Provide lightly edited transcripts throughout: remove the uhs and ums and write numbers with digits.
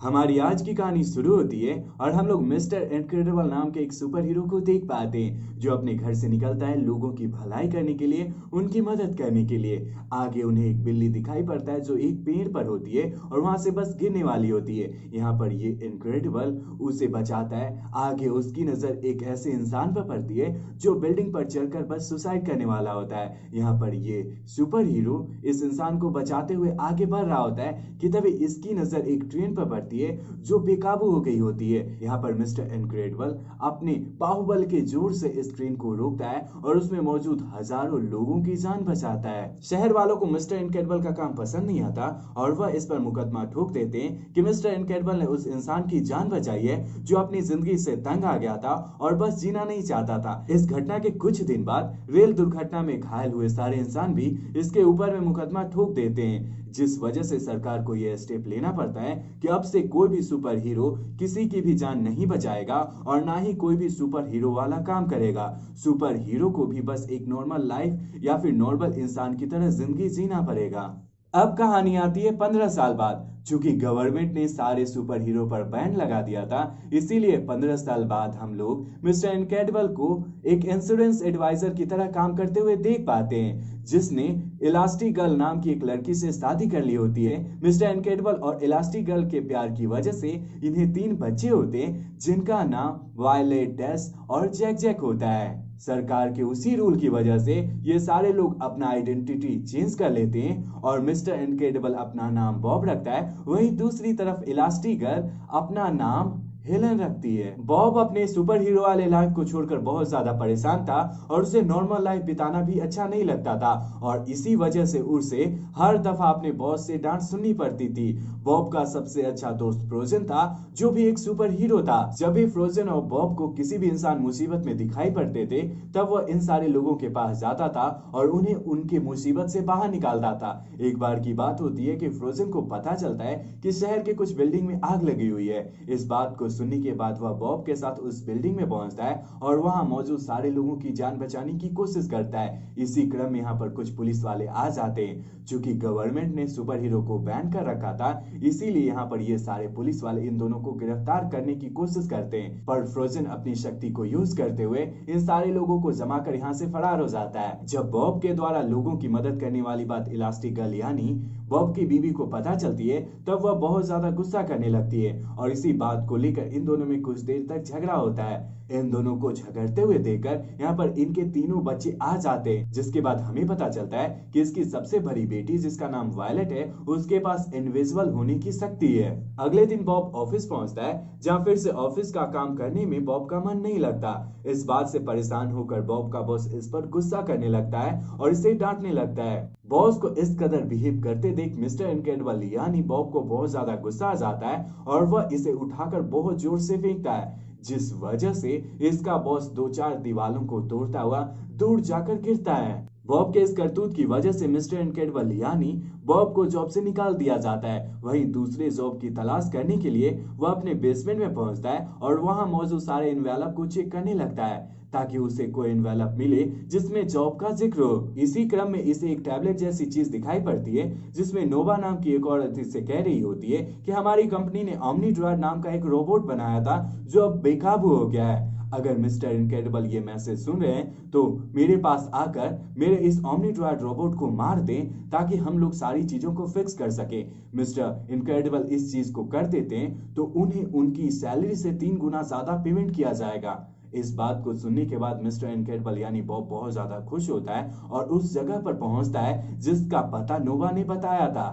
हमारी आज की कहानी शुरू होती है और हम लोग मिस्टर इनक्रेडिबल नाम के एक सुपर हीरो को देख पाते हैं जो अपने घर से निकलता है लोगों की भलाई करने के लिए, उनकी मदद करने के लिए। आगे उन्हें एक बिल्ली दिखाई पड़ता है जो एक पेड़ पर होती है और वहां से बस गिरने वाली होती है। यहाँ पर ये इनक्रेडिबल उसे बचाता है। आगे उसकी नजर एक ऐसे इंसान पर पड़ती है जो बिल्डिंग पर चढ़कर बस सुसाइड करने वाला होता है। यहाँ पर ये सुपर हीरो इस इंसान को बचाते हुए आगे बढ़ रहा होता है कि तभी इसकी नजर एक ट्रेन पर पड़ती है जो बेकाबू हो गई होती है। यहाँ पर मिस्टर इनक्रेडिबल अपने बाहुबल के जोर से इस ट्रेन को रोकता है और उसमें मौजूद हजारों लोगों की जान बचाता है। शहर वालों को मिस्टर इनक्रेडिबल का काम पसंद नहीं आता और वह इस पर मुकदमा ठोक देते हैं कि मिस्टर इनक्रेडिबल ने उस इंसान की जान बचाई है जो अपनी जिंदगी से तंग आ गया था और बस जीना नहीं चाहता था। इस घटना के कुछ दिन बाद रेल दुर्घटना में घायल हुए सारे इंसान भी इसके ऊपर में मुकदमा ठोक देते हैं, जिस वजह से सरकार को यह स्टेप लेना पड़ता है कि अब से कोई भी सुपर हीरो किसी की भी जान नहीं बचाएगा और ना ही कोई भी सुपर हीरो वाला काम करेगा। सुपर हीरो को भी बस एक नॉर्मल लाइफ या फिर नॉर्मल इंसान की तरह जिंदगी जीना पड़ेगा। अब कहानी आती है 15 साल बाद। चूंकि गवर्नमेंट ने सारे सुपर हीरो पर बैन लगा दिया था, इसीलिए 15 साल बाद हम लोग मिस्टर इनक्रेडिबल को एक इंश्योरेंस एडवाइजर की तरह काम करते हुए देख पाते हैं, जिसने इलास्टिक गर्ल नाम की एक लड़की से शादी कर ली होती है। मिस्टर इनक्रेडिबल और इलास्टिक गर्ल के प्यार की वजह से इन्हें 3 बच्चे होते हैं जिनका नाम वायलेट, डेस और जैक जैक होता है। सरकार के उसी रूल की वजह से ये सारे लोग अपना आइडेंटिटी चेंज कर लेते हैं और मिस्टर इनक्रेडिबल अपना नाम बॉब रखता है, वहीं दूसरी तरफ इलास्टिक गर्ल अपना नाम हेलन रखती है। बॉब अपने सुपर हीरो वाले लाइफ को छोड़कर बहुत ज्यादा परेशान था और उसे नॉर्मल लाइफ बिताना भी अच्छा नहीं लगता था और इसी वजह से उसे हर दफा अपने बॉस से डांट सुननी पड़ती थी। बॉब का सबसे अच्छा दोस्त फ्रोजन था जो भी एक सुपर हीरो था। जब भी फ्रोजन और बॉब को किसी भी इंसान मुसीबत में दिखाई पड़ते थे तब वह इन सारे लोगों के पास जाता था और उन्हें उनकी मुसीबत से बाहर निकालता था। एक बार की बात होती है कि फ्रोजन को पता चलता है कि शहर के कुछ बिल्डिंग में आग लगी हुई है। इस बात को सुनने के बाद वह बॉब के साथ उस बिल्डिंग में पहुंचता है और वहां मौजूद सारे लोगों की जान बचाने की कोशिश करता है। इसी क्रम में यहाँ पर कुछ पुलिस वाले आ जाते हैं। चूंकि गवर्नमेंट ने सुपर हीरो को बैन कर रखा था, इसीलिए यहाँ पर ये सारे पुलिस वाले इन दोनों को गिरफ्तार करने की कोशिश करते हैं, पर फ्रोजन अपनी शक्ति को यूज करते हुए इन सारे लोगों को जमा कर यहाँ से फरार हो जाता है। जब बॉब के द्वारा लोगों की मदद करने वाली बात इलास्टिक गर्ल यानी बॉब की बीवी को पता चलती है तब वह बहुत ज्यादा गुस्सा करने लगती है और इसी बात को लेकर इन दोनों में कुछ देर तक झगड़ा होता है। इन दोनों को झगड़ते हुए देखकर यहाँ पर इनके तीनों बच्चे आ जाते हैं, जिसके बाद हमें पता चलता है कि इसकी सबसे बड़ी बेटी जिसका नाम वायलेट है उसके पास इनविजिबल होने की शक्ति है। अगले दिन बॉब ऑफिस पहुंचता है जहाँ फिर से ऑफिस का काम करने में बॉब का मन नहीं लगता। इस बात से परेशान होकर बॉब का बॉस इस पर गुस्सा करने लगता है और इसे डांटने लगता है। बॉस को इस कदर बिहेव करते देख मिस्टर इनक्रेडिबल यानी बॉब को बहुत ज्यादा गुस्सा आ जाता है और वह इसे उठाकर बहुत जोर से फेंकता है, जिस वजह से इसका बॉस 2-4 दीवालों को तोड़ता हुआ दूर जाकर गिरता है। बॉब के इस करतूत की वजह से मिस्टर इनक्रेडिबल यानी बॉब को जॉब से निकाल दिया जाता है। वहीं दूसरे जॉब की तलाश करने के लिए वह अपने बेसमेंट में पहुंचता है और वहां मौजूद सारे एनवेलप को चेक करने लगता है ताकि उसे कोई एनवेलप मिले जिसमें जॉब का जिक्र हो। इसी क्रम में इसे एक टैबलेट जैसी चीज दिखाई पड़ती है जिसमें नोवा नाम की एक औरत इसे कह रही होती है कि हमारी कंपनी ने ओमनी ड्रॉयड नाम का एक रोबोट बनाया था जो अब बेकाबू हो गया है। अगर मिस्टर इनक्रेडिबल ये मैसेज सुन रहे हैं तो मेरे पास आकर मेरे इस ओमनी ड्रॉयड रोबोट को मार दें ताकि हम लोग सारी चीजों को फिक्स कर सके। मिस्टर इनक्रेडिबल इस चीज को कर देते हैं तो उन्हें उनकी सैलरी से 3 गुना ज्यादा पेमेंट किया जाएगा। इस बात को सुनने के बाद मिस्टर इनक्रेडिबल यानी बॉब बहुत ज्यादा खुश होता है और उस जगह पर पहुंचता है जिसका पता नोवा ने बताया था।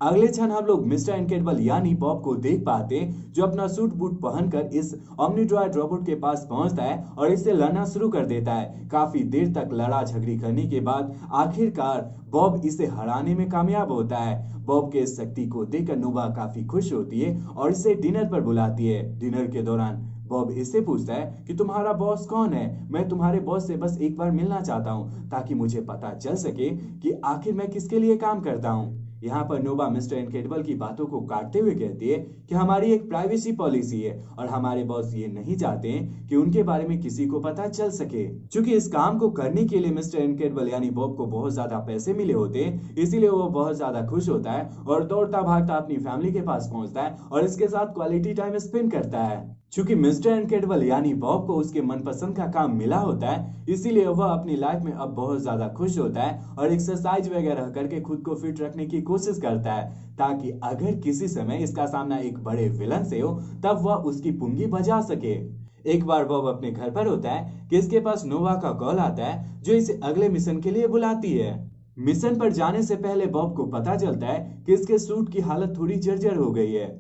अगले क्षण हम लोग मिस्टर इनक्रेडिबल यानी बॉब को देख पाते हैं जो अपना सूट बूट पहनकर इस ओमनी ड्रॉयड रोबोट के पास पहुंचता है और इससे लड़ना शुरू कर देता है। काफी देर तक लड़ा झगड़ी करने के बाद आखिरकार बॉब इसे हराने में कामयाब होता है। बॉब के इस शक्ति को देखकर नोवा काफी खुश होती है और इसे डिनर पर बुलाती है। डिनर के दौरान बॉब इससे पूछता है कि तुम्हारा बॉस कौन है, मैं तुम्हारे बॉस से बस एक बार मिलना चाहता हूँ ताकि मुझे पता चल सके कि आखिर मैं किसके लिए काम करता हूँ। यहाँ पर नोवा मिस्टर इनक्रेडिबल की बातों को काटते हुए कहती है कि हमारी एक प्राइवेसी पॉलिसी है और हमारे बॉस ये नहीं चाहते हैं कि उनके बारे में किसी को पता चल सके। क्योंकि इस काम को करने के लिए मिस्टर इनक्रेडिबल यानी बॉब को बहुत ज्यादा पैसे मिले होते हैं, इसीलिए वो बहुत ज्यादा खुश होता है और दौड़ता भागता अपनी फैमिली के पास पहुंचता है और इसके साथ क्वालिटी टाइम स्पेंड करता है। चूंकि मिस्टर इनक्रेडिबल यानी बॉब को उसके मनपसंद का काम मिला होता है, इसीलिए वह अपनी लाइफ में अब बहुत ज्यादा खुश होता है और एक्सरसाइज वगैरह करके खुद को फिट रखने की कोशिश करता है, ताकि अगर किसी समय इसका सामना एक बड़े विलन से हो तब वह उसकी पुंगी बजा सके। एक बार बॉब अपने घर पर होता है कि इसके पास नोवा का कॉल आता है जो इसे अगले मिशन के लिए बुलाती है। मिशन पर जाने से पहले बॉब को पता चलता है कि इसके सूट की हालत थोड़ी जर्जर हो गई है।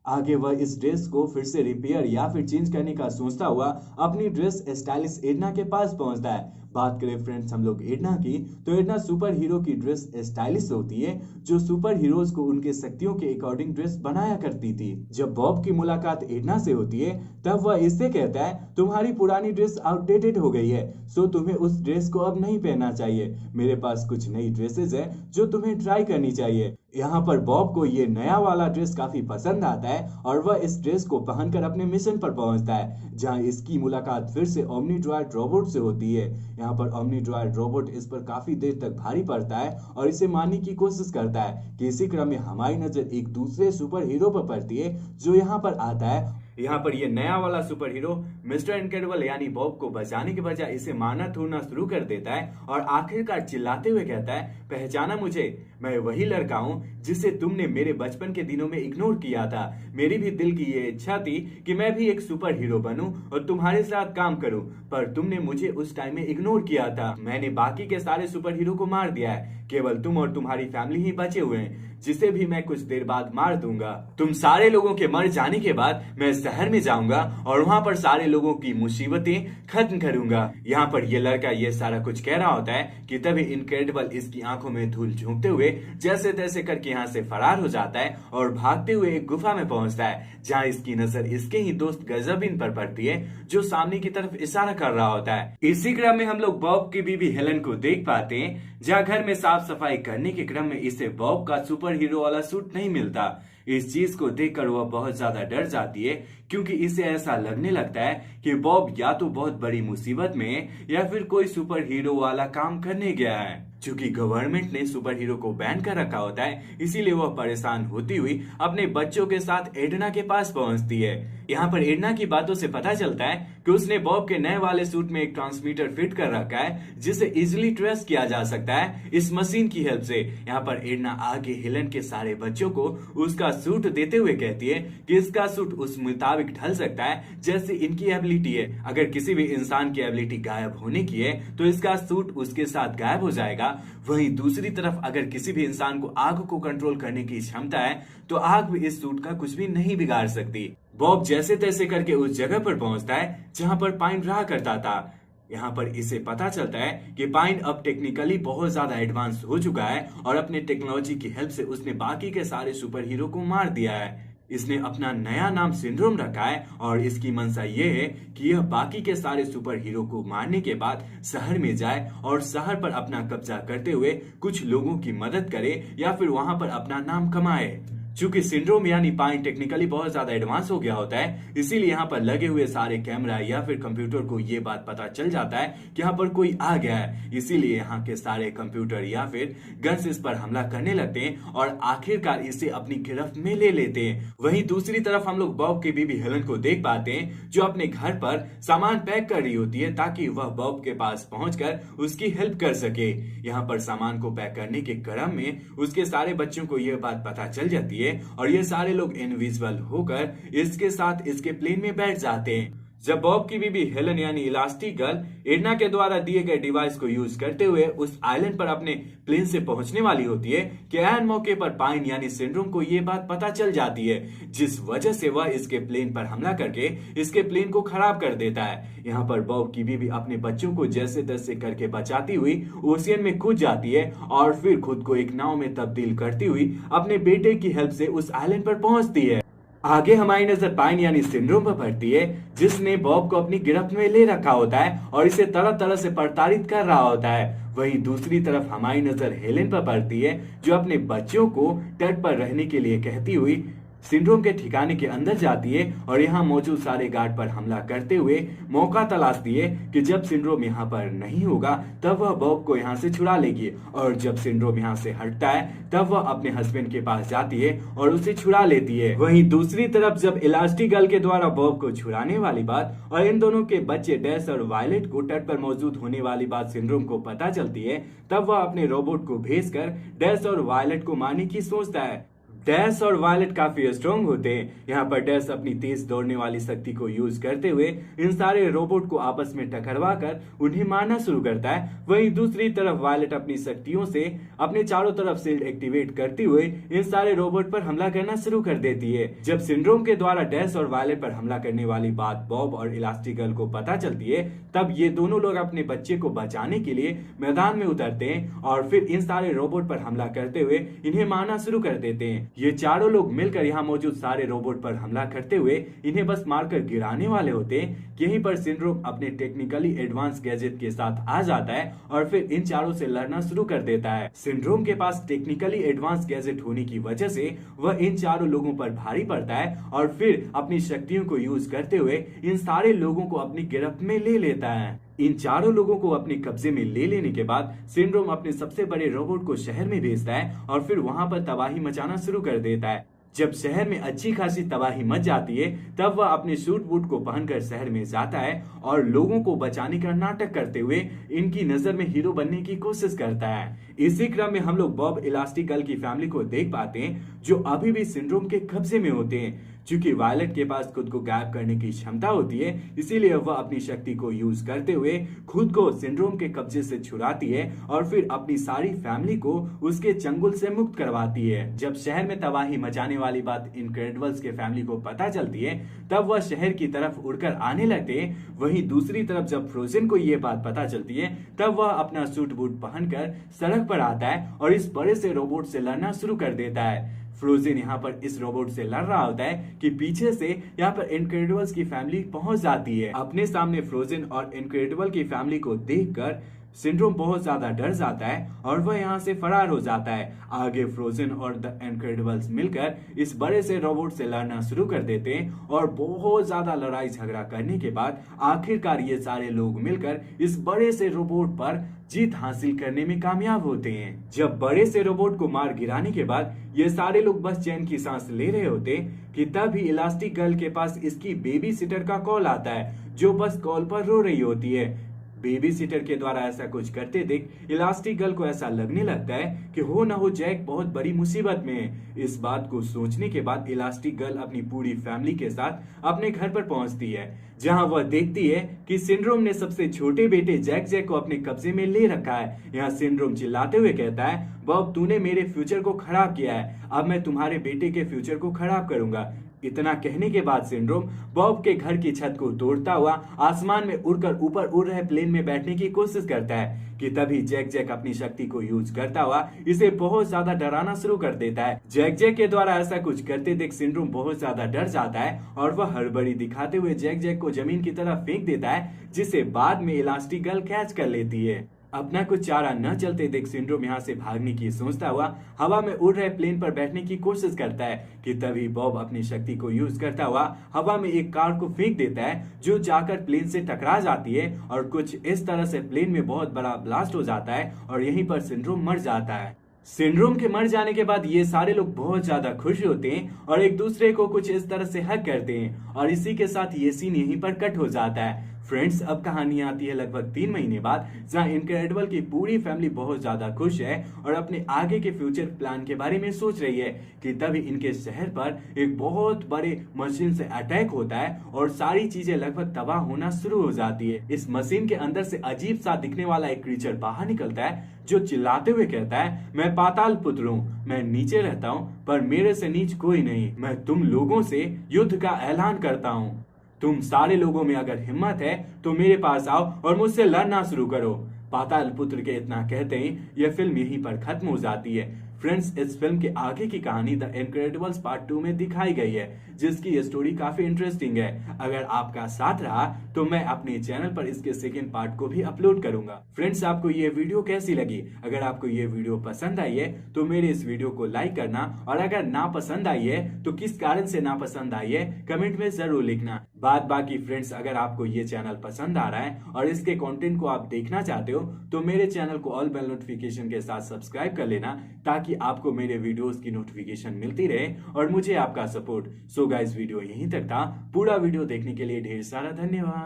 आगे वह इस ड्रेस को फिर से रिपेयर या फिर चेंज करने का सोचता हुआ अपनी ड्रेस स्टाइलिश एडना के पास पहुंचता है। बात करें फ्रेंड्स हम लोग एडना की, तो एडना सुपर हीरो की ड्रेस स्टाइलिश होती है जो सुपर हीरोज को उनके शक्तियों के अकॉर्डिंग ड्रेस बनाया करती थी। जब बॉब की मुलाकात एडना से होती है तब वह इससे कहता है तुम्हारी पुरानी ड्रेस आउटडेटेड हो गई है, सो तुम्हें उस ड्रेस को अब नहीं पहनना चाहिए। मेरे पास कुछ नई ड्रेसेस है जो तुम्हें ट्राई करनी चाहिए। यहाँ पर बॉब को ये नया वाला ड्रेस काफी पसंद आता है और वह इस ड्रेस को पहनकर अपने मिशन पर पहुंचता है, जहां इसकी मुलाकात फिर से ओमनी ड्रॉयड रोबोट से होती है। यहाँ पर ओमनी ड्रॉयड रोबोट इस पर काफी देर तक भारी पड़ता है और इसे मारने की कोशिश करता है कि इसी क्रम में हमारी नजर एक दूसरे सुपर हीरो पर पड़ती है जो यहाँ पर आता है। यहाँ पर ये नया वाला सुपर हीरो मिस्टर इनक्रेडिबल यानी बॉब को बचाने के बजाय इसे मारना थूरना शुरू कर देता है और आखिरकार चिल्लाते हुए कहता है, पहचाना मुझे, मैं वही लड़का हूँ जिसे तुमने मेरे बचपन के दिनों में इग्नोर किया था। मेरी भी दिल की ये इच्छा थी कि मैं भी एक सुपर हीरो बनूं और तुम्हारे साथ काम करूं, पर तुमने मुझे उस टाइम में इग्नोर किया था। मैंने बाकी के सारे सुपर हीरो को मार दिया है, केवल तुम और तुम्हारी फैमिली ही बचे हुए हैं, जिसे भी मैं कुछ देर बाद मार दूंगा। तुम सारे लोगों के मर जाने के बाद मैं शहर में जाऊंगा और वहां पर सारे लोगों की मुसीबतें खत्म करूंगा। यहाँ पर ये लड़का ये सारा कुछ कह रहा होता है कि तभी इनक्रेडिबल इसकी आंखों में धूल झोंकते हुए जैसे तैसे करके यहाँ से फरार हो जाता है और भागते हुए एक गुफा में पहुंचता है, जहाँ इसकी नजर इसके ही दोस्त गजबिन पर पड़ती है जो सामने की तरफ इशारा कर रहा होता है। इसी क्रम में हम लोग बॉब की बीवी हेलन को देख पाते हैं, जहाँ घर में साफ सफाई करने के क्रम में इसे बॉब का सुपर हीरो वाला सूट नहीं मिलता। इस चीज को देखकर वह बहुत ज्यादा डर जाती है, क्योंकि इसे ऐसा लगने लगता है कि बॉब या तो बहुत बड़ी मुसीबत में है या फिर कोई सुपर हीरो वाला काम करने गया है। चूंकि गवर्नमेंट ने सुपर हीरो को बैन कर रखा होता है, इसीलिए वह परेशान होती हुई अपने बच्चों के साथ एडना के पास पहुंचती है। यहाँ पर एडना की बातों से पता चलता है कि उसने बॉब के नए वाले सूट में एक ट्रांसमीटर फिट कर रखा है जिसे इजिली ट्रेस किया जा सकता है इस मशीन की हेल्प से। यहाँ पर एडना आगे हेलन के सारे बच्चों को उसका सूट देते हुए कहती है कि इसका सूट उस मुताबिक ढल सकता है जैसे इनकी एबिलिटी है। अगर किसी भी इंसान की एबिलिटी गायब होने की है तो इसका सूट उसके साथ गायब हो जाएगा। वहीं दूसरी तरफ अगर किसी भी इंसान को आग को कंट्रोल करने की क्षमता है तो आग भी इस सूट का कुछ भी नहीं बिगाड़ सकती। बॉब जैसे तैसे करके उस जगह पर पहुंचता है जहां पर पाइन रहा करता था। यहाँ पर इसे पता चलता है कि पाइन अब टेक्निकली बहुत ज्यादा एडवांस हो चुका है और अपने टेक्नोलॉजी की हेल्प से उसने बाकी के सारे सुपर हीरो को मार दिया है। इसने अपना नया नाम सिंड्रोम रखा है और इसकी मंशा ये है कि यह बाकी के सारे सुपर हीरो को मारने के बाद शहर में जाए और शहर पर अपना कब्जा करते हुए कुछ लोगों की मदद करे या फिर वहां पर अपना नाम कमाए। चूंकि सिंड्रोम यानी पाइन टेक्निकली बहुत ज्यादा एडवांस हो गया होता है, इसीलिए यहाँ पर लगे हुए सारे कैमरा या फिर कंप्यूटर को ये बात पता चल जाता है कि यहाँ पर कोई आ गया है। इसीलिए यहाँ के सारे कंप्यूटर या फिर गन्स इस पर हमला करने लगते हैं और आखिरकार इसे अपनी गिरफ्त में ले लेते हैं। वहीं दूसरी तरफ हम लोग बॉब की बीबी हेलन को देख पाते हैं जो अपने घर पर सामान पैक कर रही होती है ताकि वह बॉब के पास पहुंचकर उसकी हेल्प कर सके। यहाँ पर सामान को पैक करने के क्रम में उसके सारे बच्चों को यह बात पता चल जाती है और ये सारे लोग इनविजिबल होकर इसके साथ इसके प्लेन में बैठ जाते हैं। जब बॉब की बीबी हेलन यानी इलास्टिक गर्ल एडना के द्वारा दिए गए डिवाइस को यूज करते हुए उस आइलैंड पर अपने प्लेन से पहुंचने वाली होती है कि ऐन मौके पर पाइन यानी सिंड्रोम को ये बात पता चल जाती है, जिस वजह से वह इसके प्लेन पर हमला करके इसके प्लेन को खराब कर देता है। यहाँ पर बॉब की बीबी अपने बच्चों को जैसे तैसे करके बचाती हुई ओशियन में कूद जाती है और फिर खुद को एक नाव में तब्दील करती हुई अपने बेटे की हेल्प से उस आइलैंड पर पहुंचती है। आगे हमारी नजर पाइन यानी सिंड्रोम पर पड़ती है जिसने बॉब को अपनी गिरफ्त में ले रखा होता है और इसे तरह तरह से प्रताड़ित कर रहा होता है। वहीं दूसरी तरफ हमारी नजर हेलेन पर पड़ती है, जो अपने बच्चों को तट पर रहने के लिए कहती हुई सिंड्रोम के ठिकाने के अंदर जाती है और यहाँ मौजूद सारे गार्ड पर हमला करते हुए मौका तलाशती है कि जब सिंड्रोम यहाँ पर नहीं होगा तब वह बॉब को यहाँ से छुड़ा लेगी, और जब सिंड्रोम यहाँ से हटता है तब वह अपने हस्बैंड के पास जाती है और उसे छुड़ा लेती है। वहीं दूसरी तरफ जब इलास्टिगर्ल के द्वारा बॉब को छुड़ाने वाली बात और इन दोनों के बच्चे डैश और वायलेट को तट पर मौजूद होने वाली बात सिंड्रोम को पता चलती है, तब वह अपने रोबोट को भेजकर डैश और वायलेट को मारने की सोचता है। डैश और वायलेट काफी स्ट्रॉन्ग होते हैं। यहाँ पर डैश अपनी तेज दौड़ने वाली शक्ति को यूज करते हुए इन सारे रोबोट को आपस में टकरवा कर उन्हें मारना शुरू करता है। वहीं दूसरी तरफ वायलेट अपनी शक्तियों से अपने चारों तरफ शील्ड एक्टिवेट करते हुए इन सारे रोबोट पर हमला करना शुरू कर देती है। जब सिंड्रोम के द्वारा डैश और वायलेट पर हमला करने वाली बात बॉब और इलास्टिगर्ल को पता चलती है, तब ये दोनों लोग अपने बच्चे को बचाने के लिए मैदान में उतरते हैं और फिर इन सारे रोबोट पर हमला करते हुए इन्हें मारना शुरू कर देते हैं। ये चारों लोग मिलकर यहाँ मौजूद सारे रोबोट पर हमला करते हुए इन्हें बस मारकर गिराने वाले होते हैं। यहीं पर सिंड्रोम अपने टेक्निकली एडवांस गैजेट के साथ आ जाता है और फिर इन चारों से लड़ना शुरू कर देता है। सिंड्रोम के पास टेक्निकली एडवांस गैजेट होने की वजह से वह इन चारों लोगों पर भारी पड़ता है और फिर अपनी शक्तियों को यूज करते हुए इन सारे लोगों को अपनी गिरफ्त में ले लेता है। इन चारों लोगों को अपने कब्जे में ले लेने के बाद सिंड्रोम अपने सबसे बड़े रोबोट को शहर में भेजता है और फिर वहां पर तबाही मचाना शुरू कर देता है। जब शहर में अच्छी खासी तबाही मच जाती है, तब वह अपने सूट बूट को पहनकर शहर में जाता है और लोगों को बचाने का नाटक करते हुए इनकी नजर में हीरो बनने की कोशिश करता है। इसी क्रम में हम लोग बॉब इलास्टिगर्ल की फैमिली को देख पाते हैं, जो अभी भी सिंड्रोम के कब्जे में होते हैं। चूंकि वायलेट के पास खुद को गायब करने की क्षमता होती है, इसीलिए वह अपनी शक्ति को यूज करते हुए खुद को सिंड्रोम के कब्जे से छुड़ाती है और फिर अपनी सारी फैमिली को उसके चंगुल से मुक्त करवाती है। जब शहर में तबाही मचाने वाली बात इनक्रेडिबल्स के फैमिली को पता चलती है, तब वह शहर की तरफ उड़कर आने लगते हैं। वहीं दूसरी तरफ जब फ्रोजन को ये बात पता चलती है, तब वह अपना सूट बूट पहनकर सड़क पर आता है और इस बड़े से रोबोट से लड़ना शुरू कर देता है। फ्रोजन यहाँ पर इस रोबोट से लड़ रहा होता है कि पीछे से यहाँ पर इनक्रेडिबल्स की फैमिली पहुंच जाती है। अपने सामने फ्रोजन और इनक्रेडिबल की फैमिली को देखकर सिंड्रोम बहुत ज्यादा डर जाता है और वह यहाँ से फरार हो जाता है। आगे फ्रोजन और द इनक्रेडिबल्स मिलकर इस बड़े से रोबोट से लड़ना शुरू कर देते हैं और बहुत ज्यादा लड़ाई झगड़ा करने के बाद आखिरकार ये सारे लोग मिलकर इस बड़े से रोबोट पर जीत हासिल करने में कामयाब होते हैं। जब बड़े से रोबोट को मार गिराने के बाद ये सारे लोग बस चैन की सांस ले रहे होते कि तभी इलास्टिगर्ल के पास इसकी बेबी सिटर का कॉल आता है, जो बस कॉल पर रो रही होती है। बेबी सिटर के द्वारा ऐसा कुछ करते देख इलास्टिगर्ल को ऐसा लगने लगता है कि हो ना हो जैक बहुत बड़ी मुसीबत में है। इस बात को सोचने के बाद इलास्टिगर्ल अपनी पूरी फैमिली के साथ अपने घर पर पहुंचती है, जहां वह देखती है कि सिंड्रोम ने सबसे छोटे बेटे जैक को अपने कब्जे में ले रखा है। यहाँ सिंड्रोम चिल्लाते हुए कहता है, बॉब तूने मेरे फ्यूचर को खराब किया है, अब मैं तुम्हारे बेटे के फ्यूचर को खराब करूंगा। इतना कहने के बाद सिंड्रोम बॉब के घर की छत को तोड़ता हुआ आसमान में उड़कर ऊपर उड़ रहे प्लेन में बैठने की कोशिश करता है कि तभी जैक अपनी शक्ति को यूज करता हुआ इसे बहुत ज्यादा डराना शुरू कर देता है। जैक के द्वारा ऐसा कुछ करते देख सिंड्रोम बहुत ज्यादा डर जाता है और वह हड़बड़ी दिखाते हुए जैक को जमीन की तरफ फेंक देता है, जिसे बाद में इलास्टिगर्ल कैच कर लेती है। अपना कुछ चारा न चलते देख सिंड्रोम यहाँ से भागने की सोचता हुआ हवा में उड़ रहे प्लेन पर बैठने की कोशिश करता है कि तभी बॉब अपनी शक्ति को यूज करता हुआ हवा में एक कार को फेंक देता है, जो जाकर प्लेन से टकरा जाती है और कुछ इस तरह से प्लेन में बहुत बड़ा ब्लास्ट हो जाता है और यहीं पर सिंड्रोम मर जाता है। सिंड्रोम के मर जाने के बाद ये सारे लोग बहुत ज्यादा खुश होते हैं और एक दूसरे को कुछ इस तरह से हक करते हैं और इसी के साथ ये सीन यहीं पर कट हो जाता है। फ्रेंड्स, अब कहानी आती है लगभग 3 महीने बाद, जहां इनक्रेडिबल की पूरी फैमिली बहुत ज्यादा खुश है और अपने आगे के फ्यूचर प्लान के बारे में सोच रही है कि तभी इनके शहर पर एक बहुत बड़े मशीन से अटैक होता है और सारी चीजें लगभग तबाह होना शुरू हो जाती है। इस मशीन के अंदर से अजीब सा दिखने वाला एक क्रीचर बाहर निकलता है, जो चिल्लाते हुए कहता है, मैं पाताल पुत्र हूँ, मैं नीचे रहता हूँ पर मेरे से नीच कोई नहीं, मैं तुम लोगों से युद्ध का ऐलान करता हूँ। तुम सारे लोगों में अगर हिम्मत है तो मेरे पास आओ और मुझसे लड़ना शुरू करो। पाताल पुत्र के इतना कहते ही यह फिल्म यहीं पर खत्म हो जाती है। फ्रेंड्स, इस फिल्म के आगे की कहानी द इनक्रेडिबल्स पार्ट 2 में दिखाई गई है, जिसकी स्टोरी काफी इंटरेस्टिंग है। अगर आपका साथ रहा तो मैं अपने चैनल पर इसके सेकेंड पार्ट को भी अपलोड करूंगा। फ्रेंड्स, आपको ये वीडियो कैसी लगी? अगर आपको ये वीडियो पसंद आई है तो मेरे इस वीडियो को लाइक करना, और अगर ना पसंद आई है तो किस कारण से ना पसंद आई है कमेंट में जरूर लिखना। बात बाकी फ्रेंड्स, अगर आपको ये चैनल पसंद आ रहा है और इसके कंटेंट को आप देखना चाहते हो तो मेरे चैनल को ऑल बेल नोटिफिकेशन के साथ सब्सक्राइब कर लेना, ताकि आपको मेरे वीडियोस की नोटिफिकेशन मिलती रहे और मुझे आपका सपोर्ट। सो गाइस, वीडियो यहीं तक था। पूरा वीडियो देखने के लिए ढेर सारा धन्यवाद।